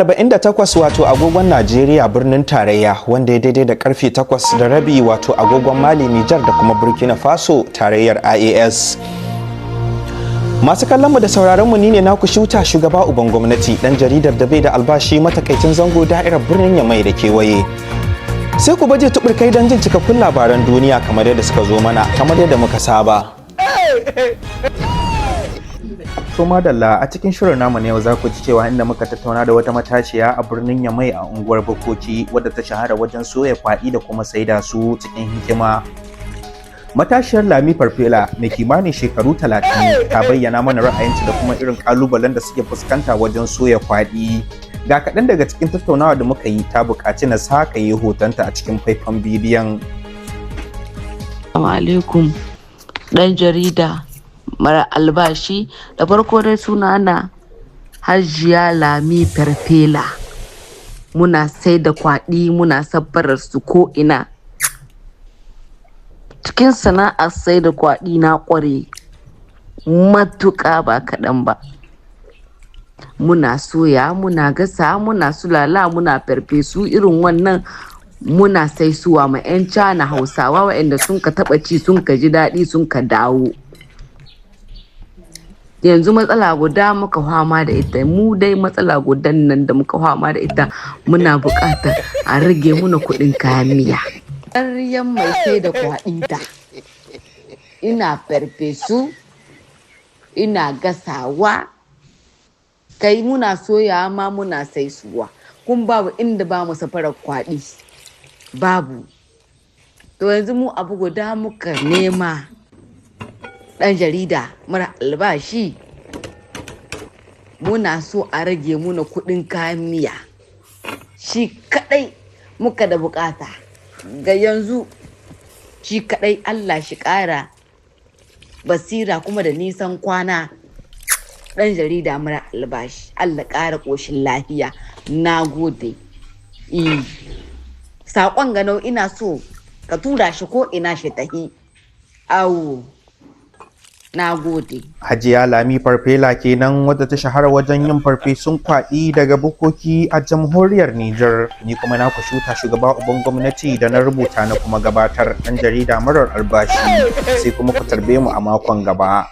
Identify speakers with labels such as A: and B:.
A: 7:48 wato agogon Najeriya birnin tarayya wanda ya daidai da karfe 8:30 wato agogon Mali, Nijar da kuma Burkina Faso tarayyar IAS. Masu kallon mu da sauraron mu ne naku Shuta shugaba uban gwamnati dan jaridar da bai da albashi matakaicin zango da'irar birnin Niamey da kewaye. Sai ku baje tuburkai don jin cikakkun labaran duniya kamar yadda suka zo mana kamar yadda muka saba. To madalla, a cikin shirin namu ne yau za ku ji cewa inda muka tattauna da wata matashiya a birnin Niamey a unguwar Bukoki wadda ta shahara wajen soya kwaɗi da kuma saida su cikin hikima. Matashiyar Lami Farfela mai kimanin shekaru 30 ta bayyana mana ra'ayinta da kuma irin kalubalen da suke fuskanta wajen soya kwaɗi. Ga kaɗan daga cikin tattaunawa da muka yi, ta buƙaci na saka yi hotonta a cikin faifan bidiyon.
B: Assalamu alaikum ɗan jarida mara albashi, da farko dai suna na Hajiya Lami Farfela. Muna sai da kwaɗi, muna safarar su ko ina. Cikin sana'ar sai da kwaɗi na ƙware matuƙa ba kaɗan ba. Muna soya, muna gasa, muna sulala, muna farfesu irin wannan muna sai suwa ma 'yan Cana Hausawa waɗanda sun ka taɓa ci sun ka ji daɗi sun ka dawo. Yanzu matsala guda muka fama da ita, mu dai matsala gudan nan da muka fama da ita muna buƙatar a rage muna kuɗin kayan miya. Ƙaryan mai sai da kwaɗi da ina farfesu, ina gasawa, kai muna soyawa ma muna sai suwa, kun babu inda ba mu safarar kwaɗi babu. To yanzu mu abu guda muka nema ɗan jarida mara albashi, muna so a rage muna kuɗin kayan miya, shi kaɗai muka da bukata ga yanzu, shi kaɗai. Allah shi ƙara basira kuma da nisan kwana ɗan jarida mara albashi, Allah ƙara ƙoshin lafiya. Na gode. Saƙon ganau ina so ka tura shi ko ina shi tahi. Awo. Na gode.
A: Hajiya Lami Farfela kenan wadda ta shahara wajen yin farfesun kwaɗi daga Bukoki a jamhuriyar Nijar. Ni kuma na ku Shuta shugaba uban gwamnati da na rubuta na kuma gabatar, ɗan jarida marar albashi. Sai kuma ku tarbe mu a makon gaba.